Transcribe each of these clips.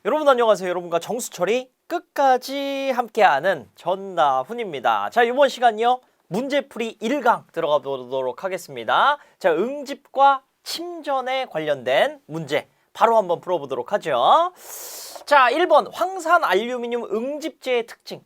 여러분 안녕하세요. 여러분과 정수철이 끝까지 함께하는 전나훈입니다. 자, 이번 시간요. 문제풀이 1강 들어가 보도록 하겠습니다. 자, 응집과 침전에 관련된 문제 바로 한번 풀어보도록 하죠. 자, 1번 황산 알루미늄 응집재의 특징.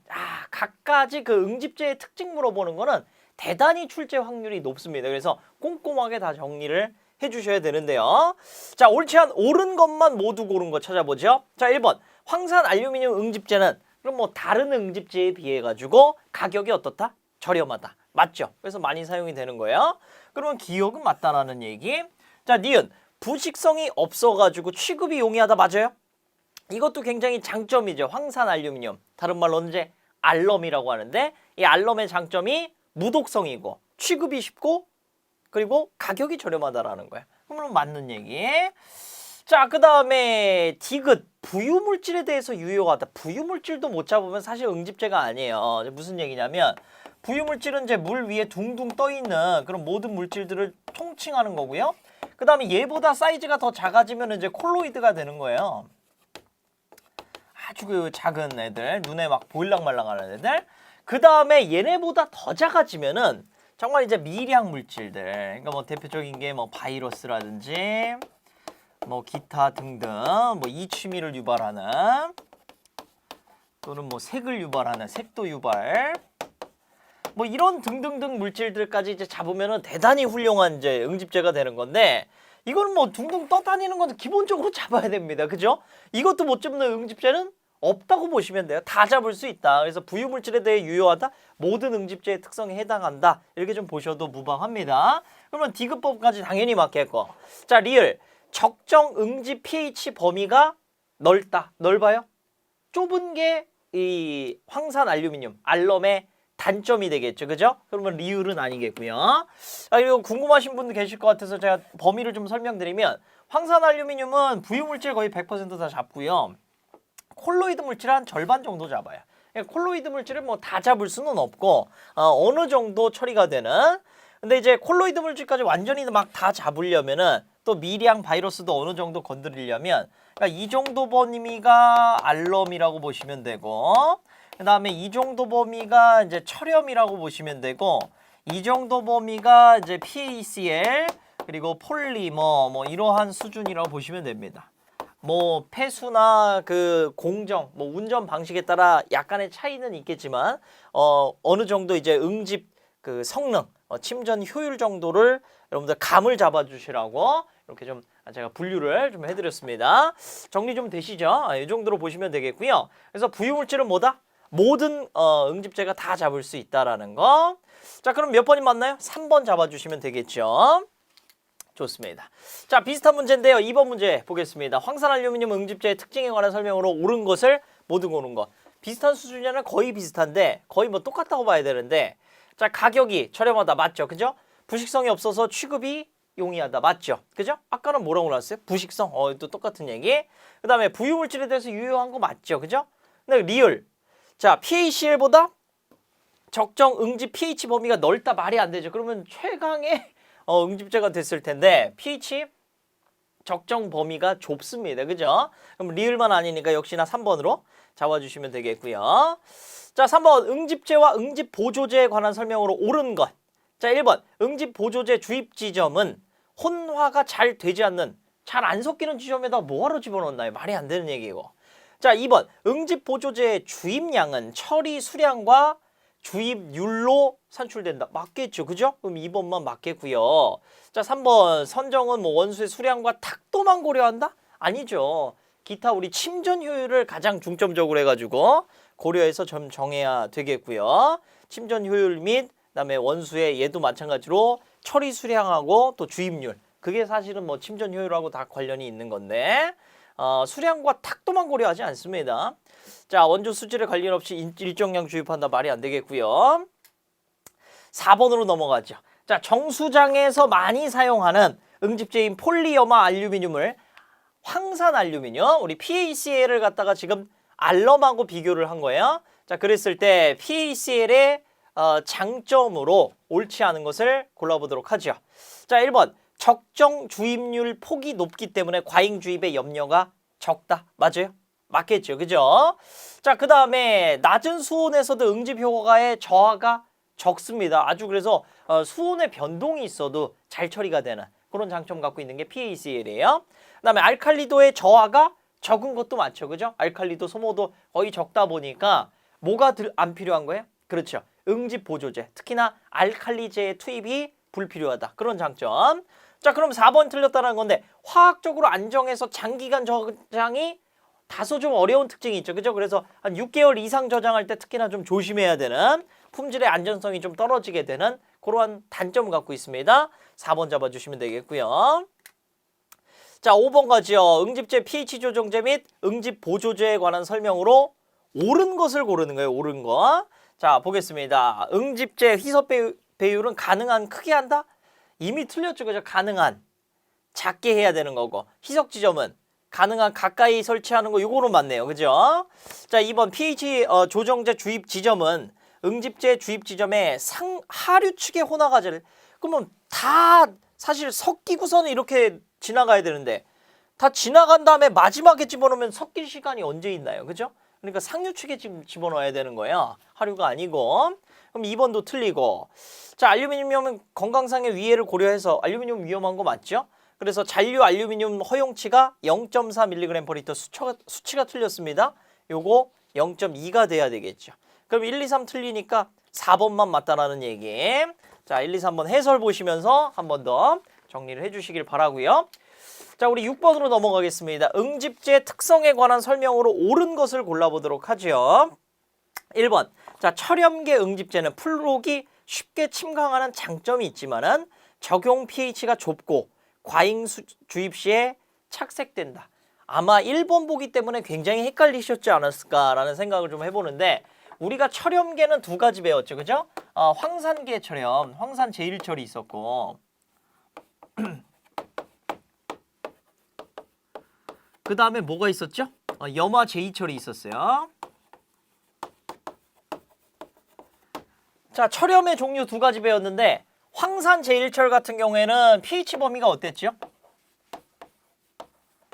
각가지 그 응집재의 특징 물어보는 거는 대단히 출제 확률이 높습니다. 그래서 꼼꼼하게 다 정리를 해주셔야 되는데요. 자, 옳지 않은 옳은 것만 모두 고른 거 찾아보죠. 자, 1번 황산 알루미늄 응집재는 그럼 뭐 다른 응집재에 비해 가지고 가격이 어떻다? 저렴하다. 맞죠? 그래서 많이 사용이 되는 거예요. 그러면 기억은 맞다라는 얘기. 자, 니은 부식성이 없어가지고 취급이 용이하다. 맞아요? 이것도 굉장히 장점이죠. 황산 알루미늄. 다른 말로 언제 알럼이라고 하는데 이 알럼의 장점이 무독성이고 취급이 쉽고 그리고 가격이 저렴하다라는 거야. 그러면 맞는 얘기. 자, 그 다음에 디귿 부유물질에 대해서 유효하다. 부유물질도 못 잡으면 사실 응집재가 아니에요. 무슨 얘기냐면 부유물질은 이제 물 위에 둥둥 떠 있는 그런 모든 물질들을 통칭하는 거고요. 그 다음에 얘보다 사이즈가 더 작아지면 이제 콜로이드가 되는 거예요. 아주 그 작은 애들, 눈에 막 보일랑말랑하는 애들. 그 다음에 얘네보다 더 작아지면은 정말 이제 미량 물질들, 그러니까 뭐 대표적인 게 뭐 바이러스라든지 뭐 기타 등등 뭐 이취미를 유발하는 또는 뭐 색을 유발하는 색도 유발 뭐 이런 등등등 물질들까지 이제 잡으면은 대단히 훌륭한 이제 응집재가 되는 건데 이거는 뭐 둥둥 떠다니는 건 기본적으로 잡아야 됩니다. 그죠? 이것도 못 잡는 응집재는 없다고 보시면 돼요. 다 잡을 수 있다. 그래서 부유물질에 대해 유효하다. 모든 응집재의 특성에 해당한다. 이렇게 좀 보셔도 무방합니다. 그러면 디귿법까지 당연히 맞겠고. 자, 리을. 적정 응집 pH 범위가 넓다. 넓어요? 좁은 게 이 황산 알루미늄, 알럼의 단점이 되겠죠. 그죠? 그러면 리을은 아니겠고요. 그리고 궁금하신 분도 계실 것 같아서 제가 범위를 좀 설명드리면 황산 알루미늄은 부유물질 거의 100% 다 잡고요. 콜로이드 물질 한 절반 정도 잡아요. 콜로이드 물질을 뭐 다 잡을 수는 없고 어느 정도 처리가 되는. 근데 이제 콜로이드 물질까지 완전히 막 다 잡으려면은 또 미량 바이러스도 어느 정도 건드리려면 그러니까 이 정도 범위가 알럼이라고 보시면 되고 그 다음에 이 정도 범위가 이제 철염이라고 보시면 되고 이 정도 범위가 이제 PaCl 그리고 폴리머 뭐 이러한 수준이라고 보시면 됩니다. 뭐 폐수나 그 공정, 뭐 운전 방식에 따라 약간의 차이는 있겠지만 어느 정도 이제 응집 그 성능, 침전 효율 정도를 여러분들 감을 잡아주시라고 이렇게 좀 제가 분류를 좀 해드렸습니다. 정리 좀 되시죠? 이 정도로 보시면 되겠고요. 그래서 부유물질은 뭐다? 모든 응집재가 다 잡을 수 있다라는 거. 자, 그럼 몇 번이 맞나요? 3번 잡아주시면 되겠죠. 좋습니다. 자, 비슷한 문제인데요. 2번 문제 보겠습니다. 황산 알루미늄 응집재의 특징에 관한 설명으로 옳은 것을 모두 고른 것. 비슷한 수준이나 거의 비슷한데 거의 뭐 똑같다고 봐야 되는데 자, 가격이 저렴하다. 맞죠? 그죠? 부식성이 없어서 취급이 용이하다. 맞죠? 그죠? 아까는 뭐라고 나왔어요? 부식성. 또 똑같은 얘기. 그 다음에 부유물질에 대해서 유효한 거 맞죠? 그죠? 근데 리을. 자, PaCl보다 적정 응집 pH 범위가 넓다. 말이 안 되죠. 그러면 최강의 응집재가 됐을 텐데 pH 적정 범위가 좁습니다. 그죠? 그럼 리을만 아니니까 역시나 3번으로 잡아주시면 되겠고요. 자, 3번 응집재와 응집보조제에 관한 설명으로 옳은 것. 자, 1번 응집보조제 주입 지점은 혼화가 잘 되지 않는 잘 안 섞이는 지점에다 뭐하러 집어넣나요? 말이 안 되는 얘기고. 자, 2번 응집보조제의 주입량은 처리 수량과 주입률로 산출된다. 맞겠죠? 그죠? 그럼 2번만 맞겠고요. 자, 3번 선정은 뭐 원수의 수량과 탁도만 고려한다? 아니죠. 기타 우리 침전 효율을 가장 중점적으로 해가지고 고려해서 좀 정해야 되겠고요. 침전 효율 및 그다음에 원수의 얘도 마찬가지로 처리 수량하고 또 주입률. 그게 사실은 뭐 침전 효율하고 다 관련이 있는 건데 수량과 탁도만 고려하지 않습니다. 자, 원조 수질에 관련 없이 일정량 주입한다. 말이 안 되겠고요. 4번으로 넘어가죠. 자, 정수장에서 많이 사용하는 응집재인 폴리어마 알루미늄을 황산 알루미늄, 우리 PaCl을 갖다가 지금 알럼하고 비교를 한 거예요. 자, 그랬을 때 PaCl의 장점으로 옳지 않은 것을 골라보도록 하죠. 자, 1번 적정 주입률 폭이 높기 때문에 과잉 주입의 염려가 적다. 맞아요? 맞겠죠. 그죠? 자, 그 다음에 낮은 수온에서도 응집 효과의 저하가 적습니다. 아주 그래서 수온의 변동이 있어도 잘 처리가 되는 그런 장점 갖고 있는 게 PaCl이에요. 그 다음에 알칼리도의 저하가 적은 것도 많죠. 그죠? 알칼리도 소모도 거의 적다 보니까 뭐가 안 필요한 거예요? 그렇죠. 응집 보조제, 특히나 알칼리제의 투입이 불필요하다. 그런 장점. 자, 그럼 4번 틀렸다는 건데 화학적으로 안정해서 장기간 저장이 다소 좀 어려운 특징이 있죠. 그죠? 그래서 한 6개월 이상 저장할 때 특히나 좀 조심해야 되는 품질의 안전성이 좀 떨어지게 되는 그러한 단점을 갖고 있습니다. 4번 잡아주시면 되겠고요. 자, 5번 가죠. 응집제 pH 조정제 및 응집 보조제에 관한 설명으로 옳은 것을 고르는 거예요. 옳은 거. 자, 보겠습니다. 응집제 희석 배율은 가능한 크게 한다? 이미 틀렸죠. 그죠? 가능한 작게 해야 되는 거고 희석 지점은 가능한 가까이 설치하는 거 요거로 맞네요. 그죠? 자, 2번 pH 조정제 주입 지점은 응집제 주입 지점에 하류 측의 혼화가제를 그러면 다 사실 섞이고서는 이렇게 지나가야 되는데 다 지나간 다음에 마지막에 집어넣으면 섞일 시간이 언제 있나요? 그죠? 그러니까 상류 측에 집어넣어야 되는 거예요. 하류가 아니고. 그럼 2번도 틀리고. 자, 알루미늄은 건강상의 위해를 고려해서 알루미늄 위험한 거 맞죠? 그래서 잔류 알루미늄 허용치가 0.4mg/L 수치가 틀렸습니다. 요거 0.2가 돼야 되겠죠. 그럼 1, 2, 3 틀리니까 4번만 맞다라는 얘기. 자, 1, 2, 3번 해설 보시면서 한 번 더 정리를 해주시길 바라고요. 자, 우리 6번으로 넘어가겠습니다. 응집제 특성에 관한 설명으로 옳은 것을 골라보도록 하죠. 1번. 자, 철염계 응집제는 풀록이 쉽게 침강하는 장점이 있지만은 적용 pH가 좁고 과잉 주입 시에 착색된다. 아마 1번 보기 때문에 굉장히 헷갈리셨지 않았을까라는 생각을 좀 해보는데 우리가 철염계는 두 가지 배웠죠. 그죠? 황산계 철염, 황산 제1철이 있었고 그 다음에 뭐가 있었죠? 염화 제2철이 있었어요. 자, 철염의 종류 두 가지 배웠는데 황산 제1철 같은 경우에는 pH 범위가 어땠죠?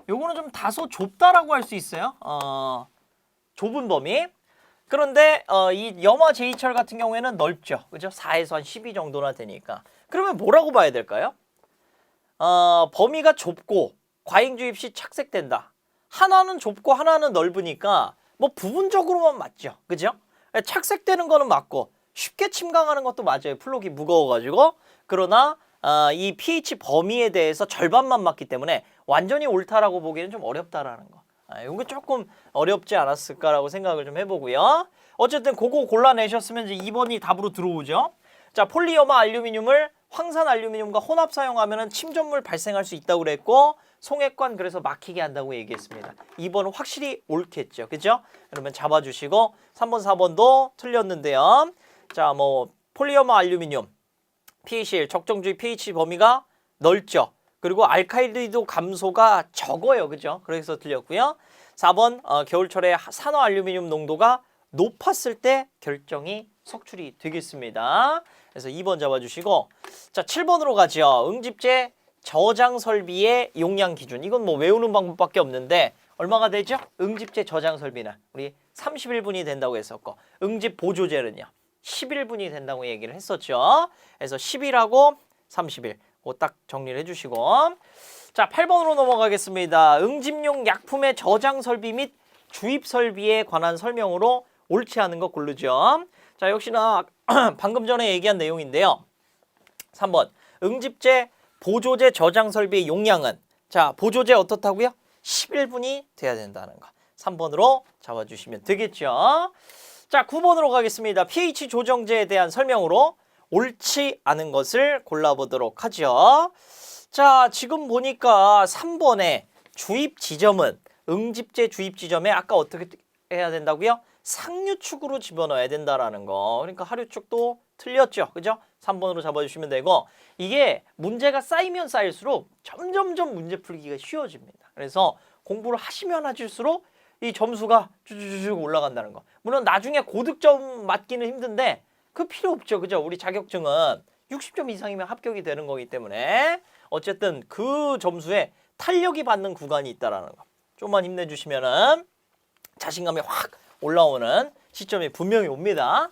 요거는 좀 다소 좁다라고 할 수 있어요. 좁은 범위. 그런데 이 염화 제2철 같은 경우에는 넓죠. 그죠? 4에서 한 12 정도나 되니까. 그러면 뭐라고 봐야 될까요? 범위가 좁고 과잉 주입 시 착색된다. 하나는 좁고 하나는 넓으니까 뭐 부분적으로만 맞죠. 그죠? 착색되는 거는 맞고 쉽게 침강하는 것도 맞아요. 플록이 무거워가지고. 그러나 이 pH 범위에 대해서 절반만 맞기 때문에 완전히 옳다라고 보기에는 좀 어렵다라는 거. 이거 조금 어렵지 않았을까라고 생각을 좀 해보고요. 어쨌든 그거 골라내셨으면 이제 2번이 답으로 들어오죠. 자, 폴리염화 알루미늄을 황산 알루미늄과 혼합 사용하면 침전물 발생할 수 있다고 그랬고 송액관 그래서 막히게 한다고 얘기했습니다. 2번은 확실히 옳겠죠. 그죠? 그러면 잡아주시고 3번, 4번도 틀렸는데요. 자, 뭐 폴리염화 알루미늄 PaCl 적정 주입 pH 범위가 넓죠. 그리고 알칼리도 감소가 적어요. 그죠? 그래서 틀렸고요. 4번 겨울철에 산화 알루미늄 농도가 높았을 때 결정이 석출이 되겠습니다. 그래서 2번 잡아주시고 자, 7번으로 가죠. 응집제 저장 설비의 용량 기준. 이건 뭐 외우는 방법밖에 없는데 얼마가 되죠? 응집제 저장 설비는 우리 31분이 된다고 했었고 응집 보조제는요. 11분이 된다고 얘기를 했었죠. 그래서 10일하고 30일. 딱 정리를 해주시고 자, 8번으로 넘어가겠습니다. 응집용 약품의 저장 설비 및 주입 설비에 관한 설명으로 옳지 않은 거 고르죠. 자, 역시나 방금 전에 얘기한 내용인데요. 3번 응집제 보조제 저장 설비의 용량은 자, 보조제 어떻다고요? 11분이 돼야 된다는 거. 3번으로 잡아주시면 되겠죠. 자, 9번으로 가겠습니다. pH 조정제에 대한 설명으로 옳지 않은 것을 골라보도록 하죠. 자, 지금 보니까 3번의 주입 지점은 응집제 주입 지점에 아까 어떻게 해야 된다고요? 상류축으로 집어넣어야 된다라는 거. 그러니까 하류축도 틀렸죠. 그죠? 3번으로 잡아주시면 되고 이게 문제가 쌓이면 쌓일수록 점점점 문제 풀기가 쉬워집니다. 그래서 공부를 하시면 하실수록 이 점수가 쭉쭉쭉 올라간다는 거. 물론 나중에 고득점 맞기는 힘든데 그 필요 없죠. 그죠? 우리 자격증은 60점 이상이면 합격이 되는 거기 때문에 어쨌든 그 점수에 탄력이 받는 구간이 있다라는 거. 좀만 힘내주시면은 자신감이 확 올라오는 시점이 분명히 옵니다.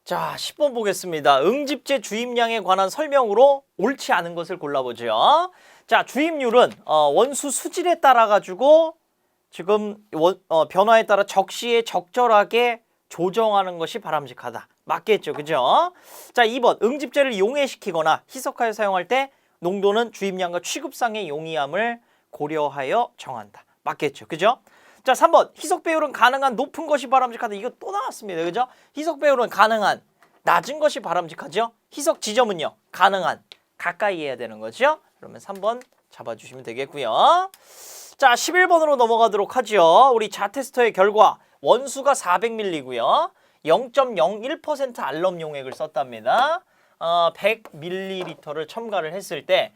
자, 10번 보겠습니다. 응집제 주입량에 관한 설명으로 옳지 않은 것을 골라보죠. 자, 주입률은 원수 수질에 따라 가지고 지금 변화에 따라 적시에 적절하게 조정하는 것이 바람직하다. 맞겠죠, 그죠? 자, 2번 응집제를 용해시키거나 희석하여 사용할 때 농도는 주입량과 취급상의 용이함을 고려하여 정한다. 맞겠죠, 그죠? 자, 3번 희석 배율은 가능한 높은 것이 바람직하다. 이거 또 나왔습니다, 그죠? 희석 배율은 가능한 낮은 것이 바람직하죠. 희석 지점은요, 가능한 가까이 해야 되는 거죠. 그러면 3번 잡아주시면 되겠고요. 자, 11번으로 넘어가도록 하죠. 우리 자테스터의 결과 원수가 400ml고요. 0.01% 알럼 용액을 썼답니다. 100ml를 첨가를 했을 때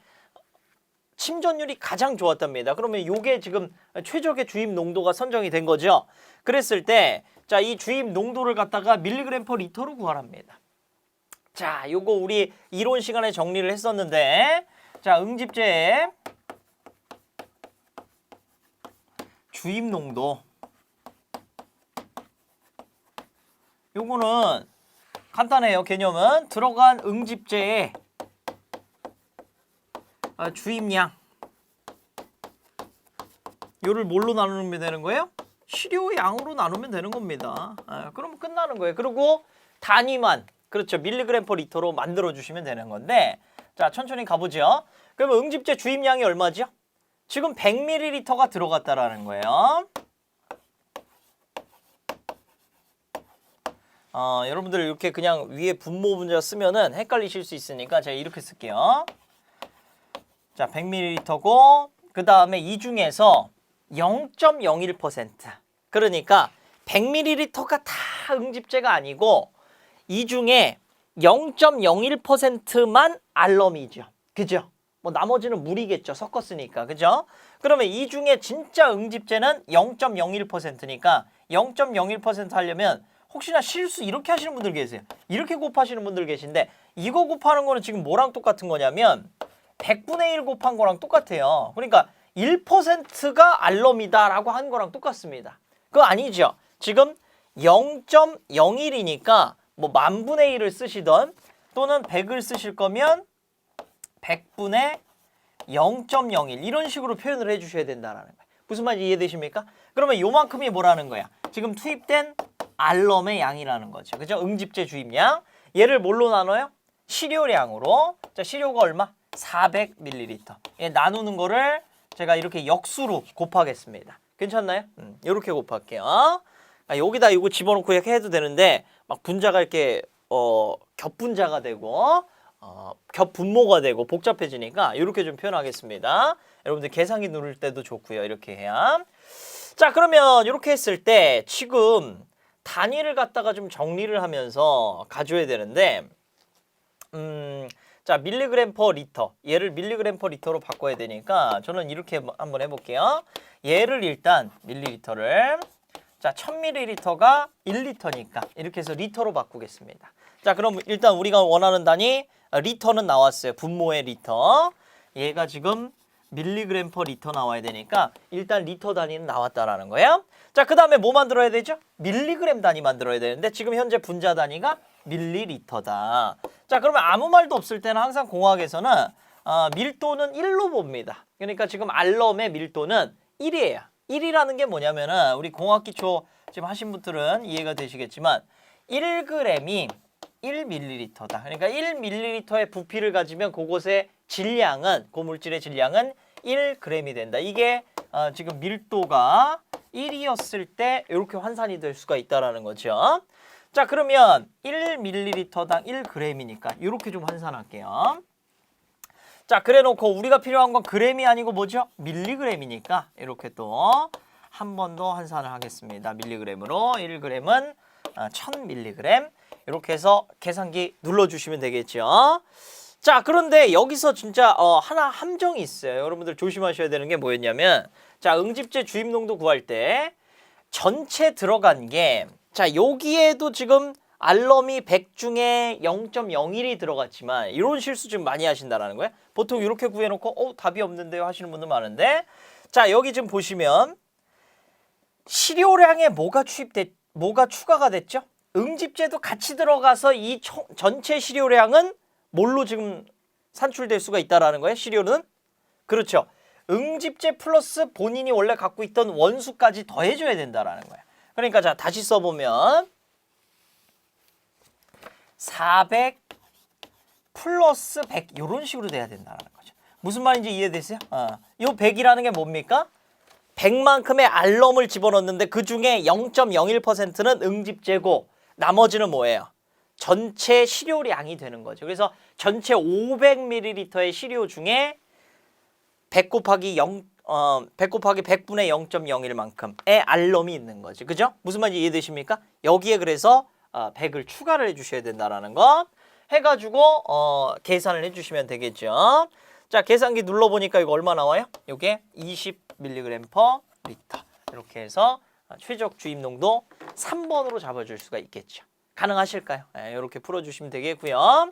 침전율이 가장 좋았답니다. 그러면 이게 지금 최적의 주입 농도가 선정이 된 거죠. 그랬을 때 자, 이 주입 농도를 갖다가 밀리그램 퍼 리터로 구하랍니다. 자, 요거 우리 이론 시간에 정리를 했었는데 자, 응집제의 주입 농도 요거는 간단해요. 개념은 들어간 응집제의 주입량 요를 뭘로 나누면 되는 거예요? 시료양으로 나누면 되는 겁니다. 그러면 끝나는 거예요. 그리고 단위만 그렇죠. 밀리그램 퍼 리터로 만들어 주시면 되는 건데 자, 천천히 가보죠. 그러면 응집제 주입량이 얼마죠? 지금 100ml가 들어갔다라는 거예요. 여러분들 이렇게 그냥 위에 분모 분자 쓰면은 헷갈리실 수 있으니까 제가 이렇게 쓸게요. 자, 100ml고 그 다음에 이 중에서 0.01% 그러니까 100ml가 다 응집제가 아니고 이 중에 0.01%만 알럼이죠. 그죠? 뭐 나머지는 물이겠죠. 섞었으니까. 그죠? 그러면 이 중에 진짜 응집제는 0.01%니까 0.01% 하려면 혹시나 실수 이렇게 하시는 분들 계세요. 이렇게 곱하시는 분들 계신데 이거 곱하는 거는 지금 뭐랑 똑같은 거냐면 100분의 1 곱한 거랑 똑같아요. 그러니까 1%가 알럼이다라고 한 거랑 똑같습니다. 그거 아니죠. 지금 0.01이니까 뭐 만분의 1을 쓰시던 또는 100을 쓰실 거면 100분의 0.01 이런 식으로 표현을 해주셔야 된다라는 거예요. 무슨 말인지 이해되십니까? 그러면 요만큼이 뭐라는 거야? 지금 투입된 알럼의 양이라는 거죠. 그죠? 응집제 주입량. 얘를 뭘로 나눠요? 시료량으로. 자, 시료가 얼마? 400ml. 얘 나누는 거를 제가 이렇게 역수로 곱하겠습니다. 괜찮나요? 이렇게 곱할게요. 여기다 이거 집어넣고 이렇게 해도 되는데 막 분자가 이렇게 겹분자가 되고 겹분모가 되고 복잡해지니까 이렇게 좀 표현하겠습니다. 여러분들 계산기 누를 때도 좋고요. 이렇게 해야. 자, 그러면 이렇게 했을 때 지금 단위를 갖다가 좀 정리를 하면서 가져야 되는데 자, 밀리그램 퍼 리터. 얘를 밀리그램 퍼 리터로 바꿔야 되니까 저는 이렇게 한번 해볼게요. 얘를 일단 밀리리터를 자, 1000ml가 1리터니까 이렇게 해서 리터로 바꾸겠습니다. 자, 그럼 일단 우리가 원하는 단위 리터는 나왔어요. 분모의 리터. 얘가 지금 밀리그램 퍼 리터 나와야 되니까 일단 리터 단위는 나왔다라는 거예요. 자, 그 다음에 뭐 만들어야 되죠? 밀리그램 단위 만들어야 되는데 지금 현재 분자 단위가 밀리리터다. 자, 그러면 아무 말도 없을 때는 항상 공학에서는 밀도는 1로 봅니다. 그러니까 지금 알럼의 밀도는 1이에요. 1이라는 게 뭐냐면은 우리 공학기초 지금 하신 분들은 이해가 되시겠지만 1g이 1ml다. 그러니까 1ml의 부피를 가지면 그곳의 질량은 고물질의 질량은 1g이 된다. 이게 지금 밀도가 1이었을 때 이렇게 환산이 될 수가 있다라는 거죠. 자, 그러면 1ml당 1g이니까 이렇게 좀 환산할게요. 자, 그래 놓고 우리가 필요한 건 그램이 아니고 뭐죠? 밀리그램이니까 이렇게 또 한 번 더 환산을 하겠습니다. 밀리그램으로 1g은 1000mg 이렇게 해서 계산기 눌러주시면 되겠죠. 자, 그런데 여기서 진짜 하나 함정이 있어요. 여러분들 조심하셔야 되는 게 뭐였냐면 자, 응집제 주입농도 구할 때 전체 들어간 게 자, 여기에도 지금 알럼이 100 중에 0.01이 들어갔지만 이런 실수 좀 많이 하신다는 거예요. 보통 이렇게 구해놓고 답이 없는데요 하시는 분들 많은데 자, 여기 지금 보시면 실효량에 뭐가 추가가 됐죠? 응집제도 같이 들어가서 이 전체 실효량은 뭘로 지금 산출될 수가 있다라는 거예요? 실효는? 그렇죠. 응집제 플러스 본인이 원래 갖고 있던 원수까지 더해줘야 된다라는 거예요. 그러니까 자 다시 써보면 400 플러스 100 이런 식으로 돼야 된다는 거죠. 무슨 말인지 이해되세요? 이 100이라는 게 뭡니까? 100만큼의 알럼을 집어넣는데 그중에 0.01%는 응집제고 나머지는 뭐예요? 전체 시료량이 되는 거죠. 그래서 전체 500ml의 시료 중에 100 곱하기 100분의 0.01만큼의 알럼이 있는 거죠. 그죠? 무슨 말인지 이해되십니까? 여기에 그래서 100을 추가를 해주셔야 된다는 거 해가지고 계산을 해주시면 되겠죠. 자, 계산기 눌러보니까 이거 얼마 나와요? 이게 20mg/L 이렇게 해서 최적 주입 농도 3번으로 잡아줄 수가 있겠죠. 가능하실까요? 네, 이렇게 풀어주시면 되겠고요.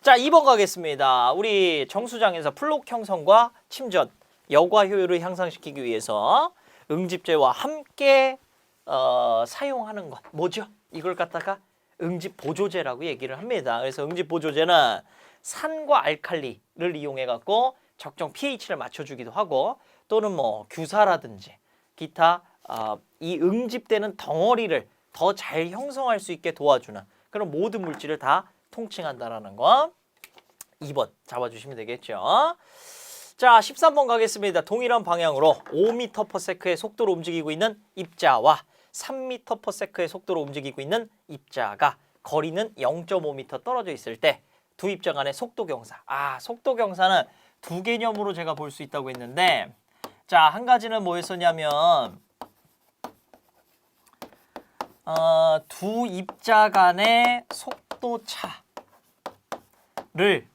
자, 2번 가겠습니다. 우리 정수장에서 플록 형성과 침전, 여과 효율을 향상시키기 위해서 응집제와 함께 사용하는 것 뭐죠? 이걸 갖다가 응집 보조제라고 얘기를 합니다. 그래서 응집 보조제는 산과 알칼리를 이용해 갖고 적정 pH를 맞춰주기도 하고 또는 뭐 규사라든지 기타 이 응집되는 덩어리를 더 잘 형성할 수 있게 도와주는 그런 모든 물질을 다 통칭한다라는 거 2번 잡아주시면 되겠죠. 자, 13번 가겠습니다. 동일한 방향으로 5m/s의 속도로 움직이고 있는 입자와 3m/s의 속도로 움직이고 있는 입자가 거리는 0.5m 떨어져 있을 때 두 입자 간의 속도 경사. 속도 경사는 두 개념으로 제가 볼 수 있다고 했는데 자, 한 가지는 뭐였었냐면 두 입자 간의 속도 차를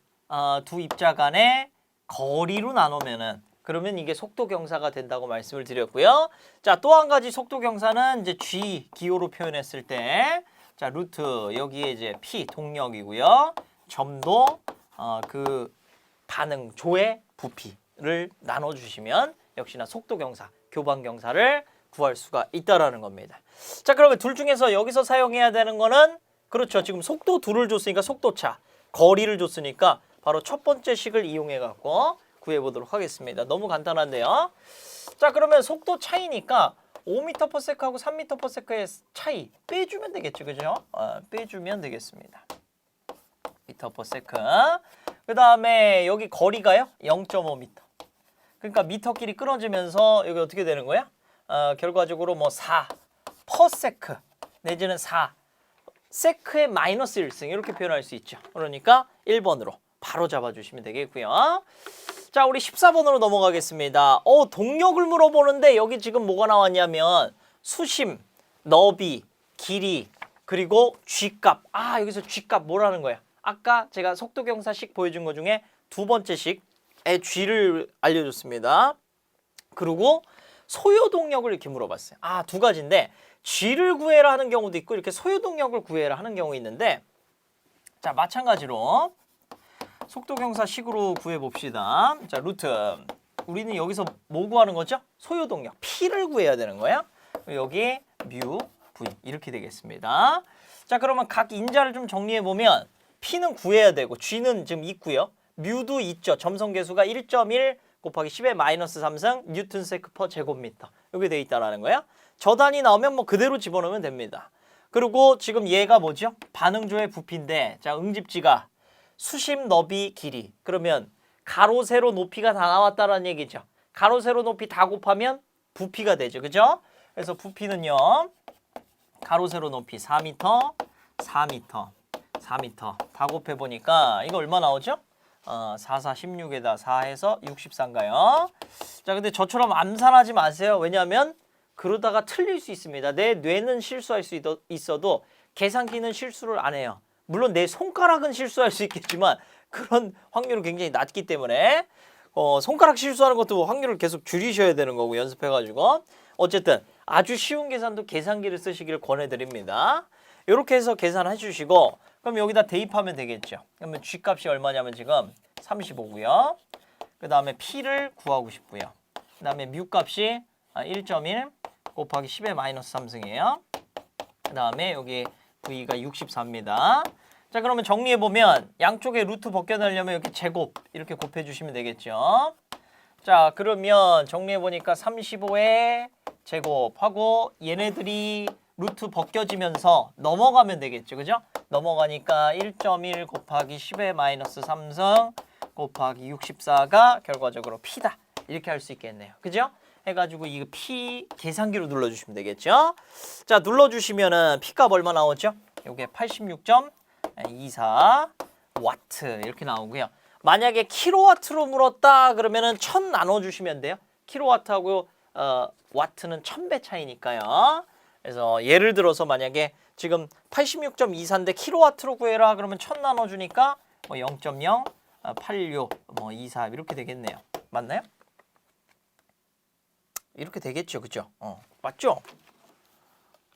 두 입자 간의 거리로 나누면은 그러면 이게 속도 경사가 된다고 말씀을 드렸고요. 자, 또 한 가지 속도 경사는 이제 G 기호로 표현했을 때 자, 루트 여기에 이제 P 동력이고요. 점도 그 반응 조의 부피를 나눠 주시면 역시나 속도 경사, 교반 경사를 구할 수가 있다라는 겁니다. 자, 그러면 둘 중에서 여기서 사용해야 되는 거는 그렇죠. 지금 속도 2를 줬으니까 속도차, 거리를 줬으니까 바로 첫 번째 식을 이용해 갖고 구해 보도록 하겠습니다. 너무 간단한데요. 자, 그러면 속도 차이니까 5m/s하고 3m/s의 차이 빼주면 되겠죠. 그죠? 빼주면 되겠습니다. m/s. 그 다음에 여기 거리가요? 0.5m. 그러니까 미터끼리 끊어지면서 여기 어떻게 되는 거야? 결과적으로 뭐 4 퍼세크 내지는 4 세크의 마이너스 1승 이렇게 표현할 수 있죠. 그러니까 1번으로 바로 잡아주시면 되겠고요. 자, 우리 14번으로 넘어가겠습니다. 동력을 물어보는데 여기 지금 뭐가 나왔냐면 수심, 너비, 길이, 그리고 G값. 여기서 G값 뭐라는 거야? 아까 제가 속도 경사식 보여준 것 중에 두 번째 식의 G를 알려줬습니다. 그리고 소요 동력을 이렇게 물어봤어요. 두 가지인데 G를 구해라 하는 경우도 있고 이렇게 소요 동력을 구해라 하는 경우 있는데 자, 마찬가지로 속도 경사식으로 구해 봅시다. 자, 루트 우리는 여기서 뭐 구하는 거죠? 소요 동력 P를 구해야 되는 거야. 여기 뮤 V 이렇게 되겠습니다. 자, 그러면 각 인자를 좀 정리해 보면 P는 구해야 되고 G는 지금 있고요. 뮤도 있죠. 점성계수가 1.1 곱하기 10의 마이너스 3승 뉴턴 세크 퍼 제곱미터 이렇게 돼 있다라는 거야. 저단이 나오면 뭐 그대로 집어넣으면 됩니다. 그리고 지금 얘가 뭐죠? 반응조의 부피인데 자, 응집지가 수심, 너비, 길이. 그러면 가로, 세로, 높이가 다 나왔다라는 얘기죠. 가로, 세로, 높이 다 곱하면 부피가 되죠. 그죠? 그래서 부피는요. 가로, 세로, 높이 4m, 4m, 4m 다 곱해보니까 이거 얼마 나오죠? 4, 4, 16에다 4 해서 64인가요? 자, 근데 저처럼 암산하지 마세요. 왜냐하면 그러다가 틀릴 수 있습니다. 내 뇌는 실수할 수 있어도 계산기는 실수를 안 해요. 물론 내 손가락은 실수할 수 있겠지만 그런 확률은 굉장히 낮기 때문에 손가락 실수하는 것도 확률을 계속 줄이셔야 되는 거고 연습해가지고 어쨌든 아주 쉬운 계산도 계산기를 쓰시기를 권해드립니다. 이렇게 해서 계산해 주시고 그럼 여기다 대입하면 되겠죠. 그러면 G값이 얼마냐면 지금 35고요. 그 다음에 P를 구하고 싶고요. 그 다음에 뮤값이 1.1 곱하기 10의 마이너스 3승이에요. 그 다음에 여기 V가 64입니다. 자, 그러면 정리해보면 양쪽에 루트 벗겨내려면 이렇게 제곱 이렇게 곱해주시면 되겠죠. 자, 그러면 정리해보니까 35의 제곱하고 얘네들이 루트 벗겨지면서 넘어가면 되겠죠. 그죠? 넘어가니까 1.1 곱하기 10의 마이너스 3승 곱하기 64가 결과적으로 P다. 이렇게 할 수 있겠네요. 그죠? 해가지고 이거 P 계산기로 눌러주시면 되겠죠. 자, 눌러주시면은 P값 얼마 나오죠? 요게 86.24 와트 이렇게 나오고요. 만약에 킬로와트로 물었다 그러면은 1000 나눠주시면 돼요. 킬로와트하고 와트는 1000배 차이니까요. 그래서 예를 들어서 만약에 지금 86.24인데 킬로와트로 구해라 그러면 1000 나눠주니까 뭐 0.086 뭐 24 이렇게 되겠네요. 맞나요? 이렇게 되겠죠, 그죠? 맞죠?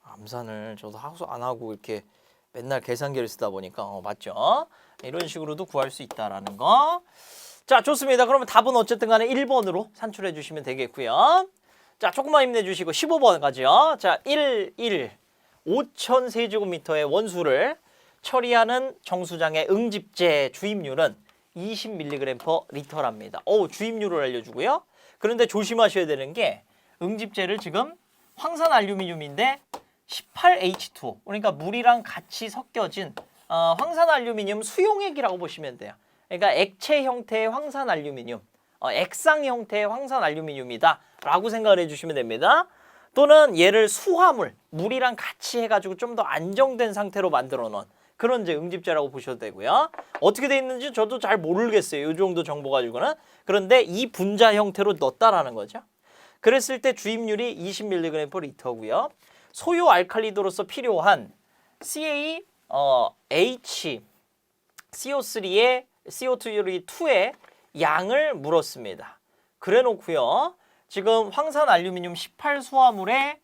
암산을 저도 하수 안 하고 이렇게 맨날 계산기를 쓰다 보니까 맞죠? 이런 식으로도 구할 수 있다라는 거. 자, 좋습니다. 그러면 답은 어쨌든 간에 1번으로 산출해 주시면 되겠고요. 자, 조금만 힘내주시고 15번 가죠. 자, 5000 세제곱미터의 원수를 처리하는 정수장의 응집제 주입률은 20mg/L랍니다. 주입률을 알려주고요. 그런데 조심하셔야 되는 게 응집제를 지금 황산 알루미늄인데 18H2O 그러니까 물이랑 같이 섞여진 황산 알루미늄 수용액이라고 보시면 돼요. 그러니까 액체 형태의 황산 알루미늄, 액상 형태의 황산 알루미늄이다 라고 생각을 해주시면 됩니다. 또는 얘를 수화물, 물이랑 같이 해가지고 좀 더 안정된 상태로 만들어 놓은 그런 이제 응집제라고 보셔도 되고요. 어떻게 돼 있는지 저도 잘 모르겠어요. 이 정도 정보 가지고는. 그런데 이 분자 형태로 넣었다라는 거죠. 그랬을 때 주입률이 20mg/L고요. 소유 알칼리도로서 필요한 CaH, CO3의 CO2의 양을 물었습니다. 그래 놓고요. 지금 황산 알루미늄 18수화물의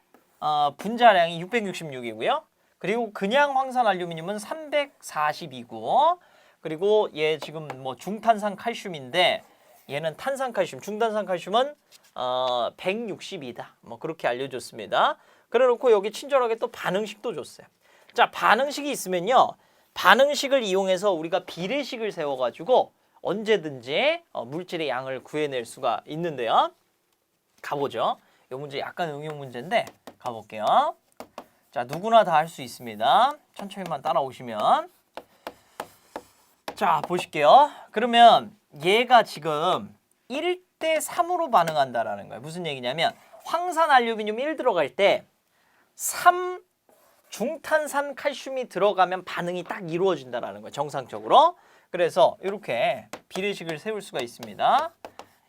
분자량이 666이고요. 그리고 그냥 황산 알루미늄은 342고 그리고 얘 지금 뭐 중탄산 칼슘인데 얘는 탄산 칼슘, 중탄산 칼슘은 160이다. 뭐 그렇게 알려줬습니다. 그래 놓고 여기 친절하게 또 반응식도 줬어요. 자, 반응식이 있으면요. 반응식을 이용해서 우리가 비례식을 세워가지고 언제든지 물질의 양을 구해낼 수가 있는데요. 가보죠. 이 문제 약간 응용 문제인데 가볼게요. 자, 누구나 다 할 수 있습니다. 천천히만 따라오시면. 자, 보실게요. 그러면 얘가 지금 1대 3으로 반응한다라는 거예요. 무슨 얘기냐면 황산 알루미늄 1 들어갈 때 3 중탄산 칼슘이 들어가면 반응이 딱 이루어진다라는 거예요. 정상적으로. 그래서 이렇게 비례식을 세울 수가 있습니다.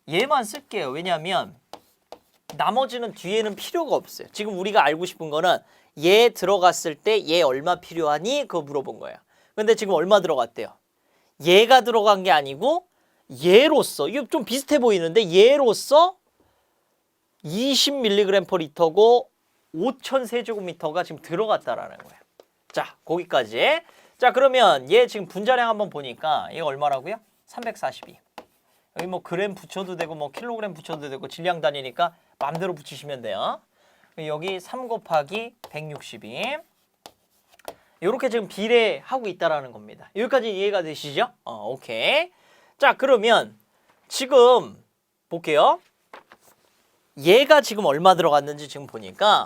얘만 쓸게요. 왜냐하면 나머지는 뒤에는 필요가 없어요. 지금 우리가 알고 싶은 거는 얘 들어갔을 때 얘 얼마 필요하니? 그거 물어본 거예요. 근데 지금 얼마 들어갔대요? 얘가 들어간 게 아니고 얘로서, 이거 좀 비슷해 보이는데 얘로서 20mg/L고 5000 세제곱미터가 지금 들어갔다라는 거예요. 자, 거기까지. 자, 그러면 얘 지금 분자량 한번 보니까 얘가 얼마라고요? 342. 여기 뭐 그램 붙여도 되고 뭐 킬로그램 붙여도 되고 질량 단위니까 마음대로 붙이시면 돼요. 여기 3 곱하기 162. 이렇게 지금 비례하고 있다라는 겁니다. 여기까지 이해가 되시죠? 오케이. 자, 그러면 지금 볼게요. 얘가 지금 얼마 들어갔는지 지금 보니까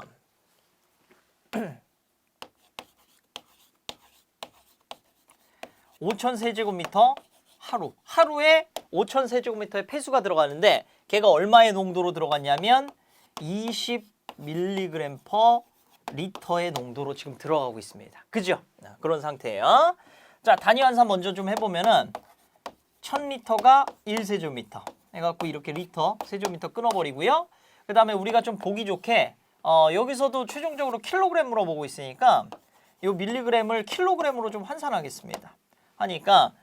5000 세제곱미터 하루에 5000 세제곱미터의 폐수가 들어가는데 걔가 얼마의 농도로 들어갔냐면 20mg/L의 농도로 지금 들어가고 있습니다. 그죠? 그런 상태예요. 자, 단위 환산 먼저 좀 해보면은 1000리터가 1세제곱미터 해갖고 이렇게 리터, 세제곱미터 끊어버리고요. 그 다음에 우리가 좀 보기 좋게 여기서도 최종적으로 킬로그램으로 보고 있으니까 이 밀리그램을 킬로그램으로 좀 환산하겠습니다. 하니까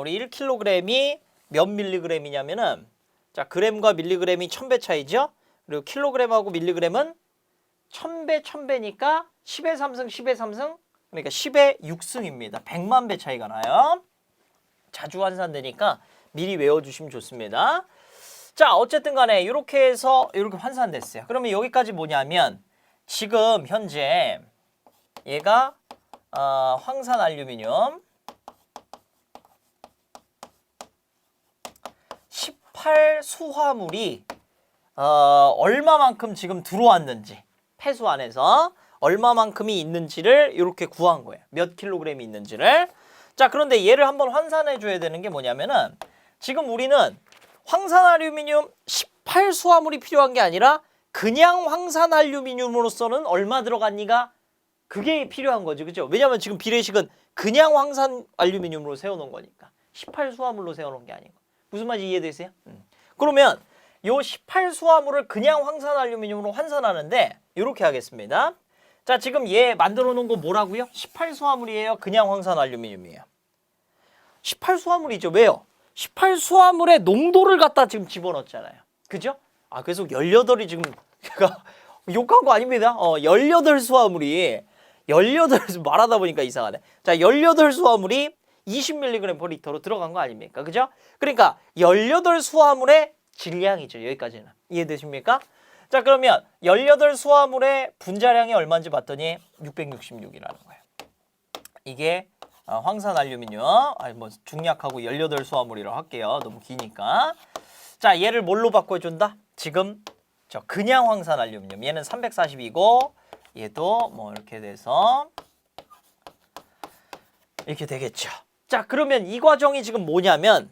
우리 1kg이 몇 밀리그램이냐면은 자, 그램과 밀리그램이 1000배 차이죠. 그리고 킬로그램하고 밀리그램은 1000배 1000배니까 10의 3승 10의 3승 그러니까 10의 6승입니다. 100만 배 차이가 나요. 자주 환산되니까 미리 외워주시면 좋습니다. 자, 어쨌든 간에 이렇게 해서 이렇게 환산됐어요. 그러면 여기까지 뭐냐면 지금 현재 얘가 황산 알루미늄 18 수화물이 얼마만큼 지금 들어왔는지, 폐수 안에서 얼마만큼이 있는지를 이렇게 구한 거예요. 몇 킬로그램이 있는지를. 자, 그런데 얘를 한번 환산해 줘야 되는 게 뭐냐면은 지금 우리는 황산알루미늄 18 수화물이 필요한 게 아니라 그냥 황산알루미늄으로서는 얼마 들어갔니가? 그게 필요한 거죠. 그죠? 왜냐하면 지금 비례식은 그냥 황산알루미늄으로 세워놓은 거니까 18 수화물로 세워놓은 게 아니고. 무슨 말인지 이해되세요? 그러면 요 18 수화물을 그냥 황산알루미늄으로 환산하는데 이렇게 하겠습니다. 자, 지금 얘 만들어 놓은 거 뭐라고요? 18 수화물이에요? 그냥 황산알루미늄이에요? 18 수화물이죠. 왜요? 18 수화물의 농도를 갖다 지금 집어넣었잖아요. 그죠? 그래서 18이 지금 제가 욕한 거 아닙니다. 18 수화물이 18 말하다 보니까 이상하네. 자, 18 수화물이 20mg/L로 들어간 거 아닙니까? 그죠? 그러니까 18 수화물의 질량이죠. 여기까지는. 이해되십니까? 자, 그러면 18 수화물의 분자량이 얼마인지 봤더니 666이라는 거예요. 이게 황산알루미늄, 뭐 중약하고 18 수화물이라고 할게요. 너무 기니까. 자, 얘를 뭘로 바꿔준다? 지금 저 그냥 황산알루미늄. 얘는 340이고 얘도 뭐 이렇게 돼서 이렇게 되겠죠. 자, 그러면 이 과정이 지금 뭐냐면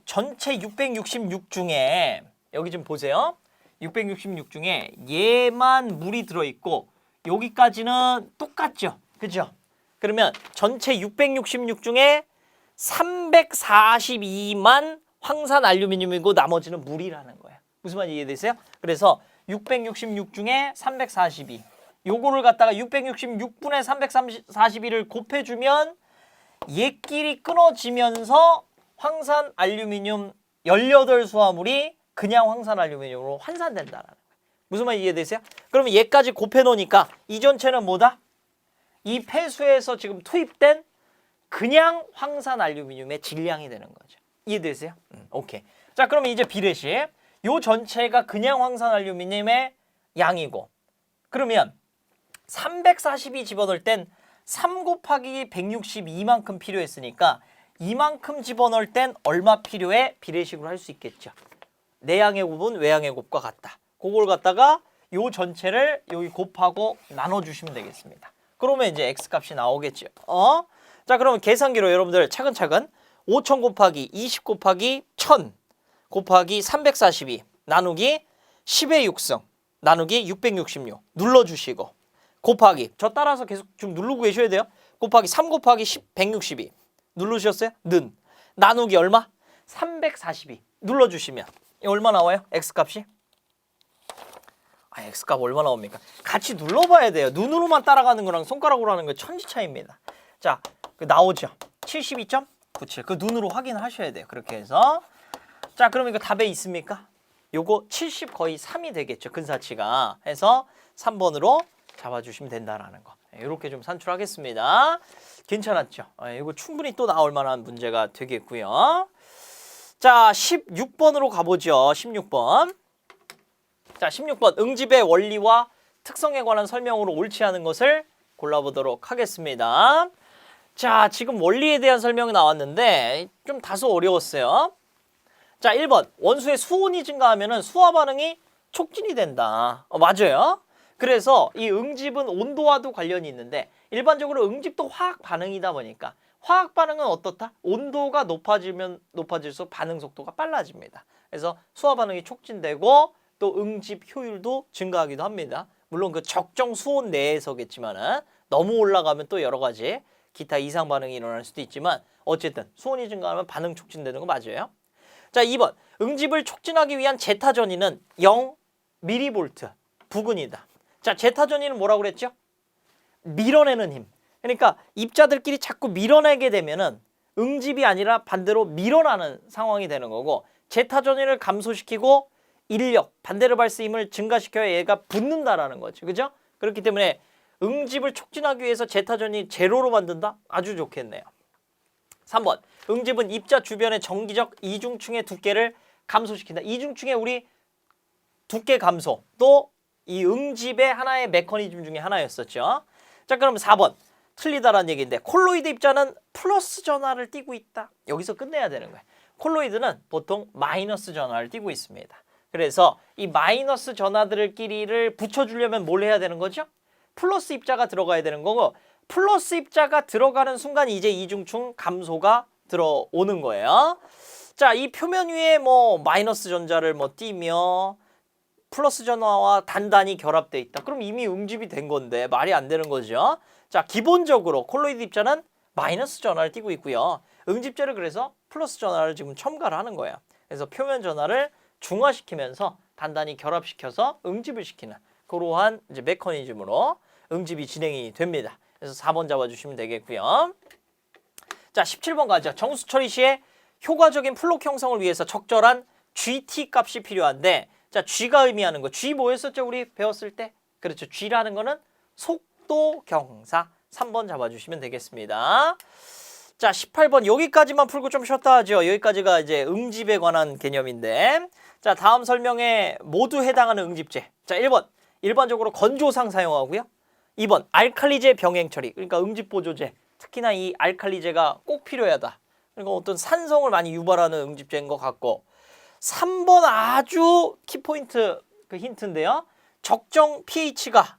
전체 666 중에 여기 좀 보세요. 666 중에 얘만 물이 들어있고 여기까지는 똑같죠. 그죠? 그러면 전체 666 중에 342만 황산알루미늄이고 나머지는 물이라는 거예요. 무슨 말인지 이해되세요? 그래서 666 중에 342 요거를 갖다가 666분의 342를 곱해주면 얘끼리 끊어지면서 황산알루미늄 18 수화물이 그냥 황산알루미늄으로 환산된다라는 거예요. 무슨 말인지 이해되세요? 그러면 얘까지 곱해놓으니까 이 전체는 뭐다? 이 폐수에서 지금 투입된 그냥 황산알루미늄의 질량이 되는 거죠. 이해되세요? 오케이. 자, 그러면 이제 비례식. 요 전체가 그냥 황산알루미늄의 양이고 그러면 342 집어넣을 땐 3 곱하기 162만큼 필요했으니까 이만큼 집어넣을 땐 얼마 필요해? 비례식으로 할 수 있겠죠. 내양의 곱은 외양의 곱과 같다. 그걸 갖다가 요 전체를 여기 곱하고 나눠주시면 되겠습니다. 그러면 이제 x값이 나오겠죠. 자, 그러면 계산기로 여러분들 차근차근 5000 곱하기 20 곱하기 1000 곱하기 342 나누기 10의 6승 나누기 666 눌러주시고 곱하기 저 따라서 계속 좀 누르고 계셔야 돼요. 곱하기 3 곱하기 10 162 누르셨어요? 는 나누기 얼마? 342 눌러주시면 얼마 나와요? x값이? x값 얼마 나옵니까? 같이 눌러봐야 돼요. 눈으로만 따라가는 거랑 손가락으로 하는 거 천지 차이입니다. 자, 나오죠. 72.97 그 눈으로 확인을 하셔야 돼요. 그렇게 해서 자, 그럼 이거 답에 있습니까? 요거 70 거의 3이 되겠죠. 근사치가 해서 3번으로 잡아주시면 된다라는 거. 이렇게 좀 산출하겠습니다. 괜찮았죠? 이거 충분히 또 나올 만한 문제가 되겠고요. 자, 16번으로 가보죠. 16번. 자, 16번 응집의 원리와 특성에 관한 설명으로 옳지 않은 것을 골라보도록 하겠습니다. 자, 지금 원리에 대한 설명이 나왔는데 좀 다소 어려웠어요. 자, 1번 원수의 수온이 증가하면 수화 반응이 촉진이 된다. 맞아요. 그래서 이 응집은 온도와도 관련이 있는데 일반적으로 응집도 화학 반응이다 보니까 화학 반응은 어떻다? 온도가 높아지면 높아질수록 반응 속도가 빨라집니다. 그래서 수화 반응이 촉진되고 또 응집 효율도 증가하기도 합니다. 물론 그 적정 수온 내에서겠지만은 너무 올라가면 또 여러 가지 기타 이상 반응이 일어날 수도 있지만 어쨌든 수온이 증가하면 반응 촉진되는 거 맞아요. 자, 2번 응집을 촉진하기 위한 제타 전위는 0mV 부근이다. 자, 제타 전위는 뭐라고 그랬죠? 밀어내는 힘. 그러니까 입자들끼리 자꾸 밀어내게 되면은 응집이 아니라 반대로 밀어나는 상황이 되는 거고 제타 전위를 감소시키고 인력, 반데르발스 힘을 증가시켜야 얘가 붙는다라는 거지. 그죠? 그렇기 때문에 응집을 촉진하기 위해서 제타 전위 제로로 만든다? 아주 좋겠네요. 3번 응집은 입자 주변의 정기적 이중층의 두께를 감소시킨다. 이중충의 우리 두께 감소 또 이 응집의 하나의 메커니즘 중에 하나였었죠. 자, 그럼 4번 틀리다라는 얘기인데 콜로이드 입자는 플러스 전하를 띠고 있다. 여기서 끝내야 되는 거예요. 콜로이드는 보통 마이너스 전하를 띠고 있습니다. 그래서 이 마이너스 전하들끼리를 붙여주려면 뭘 해야 되는 거죠? 플러스 입자가 들어가야 되는 거고 플러스 입자가 들어가는 순간 이제 이중충 감소가 들어오는 거예요. 자, 이 표면 위에 뭐 마이너스 전자를 뭐 띄며 플러스 전하와 단단히 결합돼 있다. 그럼 이미 응집이 된 건데 말이 안 되는 거죠. 자, 기본적으로 콜로이드 입자는 마이너스 전하를 띠고 있고요. 응집제를 그래서 플러스 전하를 지금 첨가를 하는 거예요. 그래서 표면 전하를 중화시키면서 단단히 결합시켜서 응집을 시키는 그러한 이제 메커니즘으로 응집이 진행이 됩니다. 그래서 4번 잡아주시면 되겠고요. 자, 17번 가죠. 정수 처리 시에 효과적인 플록 형성을 위해서 적절한 GT 값이 필요한데 자, G가 의미하는 거. G 뭐였었죠? 우리 배웠을 때? 그렇죠. G라는 거는 속도 경사. 3번 잡아주시면 되겠습니다. 자, 18번 여기까지만 풀고 좀 쉬었다 하죠. 여기까지가 이제 응집에 관한 개념인데 자, 다음 설명에 모두 해당하는 응집제. 자, 1번 일반적으로 건조상 사용하고요. 2번 알칼리제 병행 처리. 그러니까 응집보조제. 특히나 이 알칼리제가 꼭 필요하다. 그러니까 어떤 산성을 많이 유발하는 응집제인 것 같고 3번 아주 키포인트 그 힌트인데요. 적정 pH가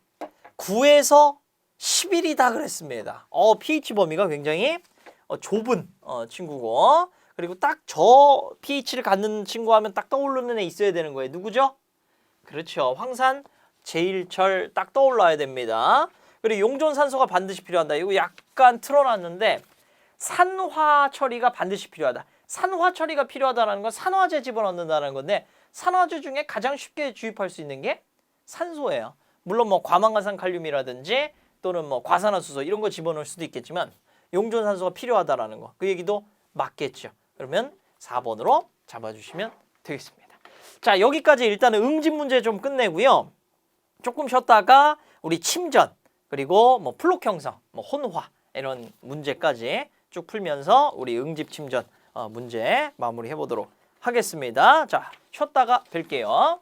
9에서 11이다 그랬습니다. pH 범위가 굉장히 좁은 친구고 그리고 딱 저 pH를 갖는 친구 하면 딱 떠오르는 애 있어야 되는 거예요. 누구죠? 그렇죠. 황산, 제일철 딱 떠올라야 됩니다. 그리고 용존산소가 반드시 필요한다. 이거 약간 틀어놨는데 산화 처리가 반드시 필요하다. 산화 처리가 필요하다는 건 산화제 집어넣는다는 건데 산화제 중에 가장 쉽게 주입할 수 있는 게 산소예요. 물론 뭐 과망간산 칼륨이라든지 또는 뭐 과산화수소 이런 거 집어넣을 수도 있겠지만 용존산소가 필요하다라는 거. 그 얘기도 맞겠죠. 그러면 4번으로 잡아주시면 되겠습니다. 자, 여기까지 일단은 응집 문제 좀 끝내고요. 조금 쉬었다가 우리 침전 그리고 뭐 플록 형성, 뭐 혼화 이런 문제까지 쭉 풀면서 우리 응집 침전 문제 마무리해 보도록 하겠습니다. 자, 쉬었다가 뵐게요.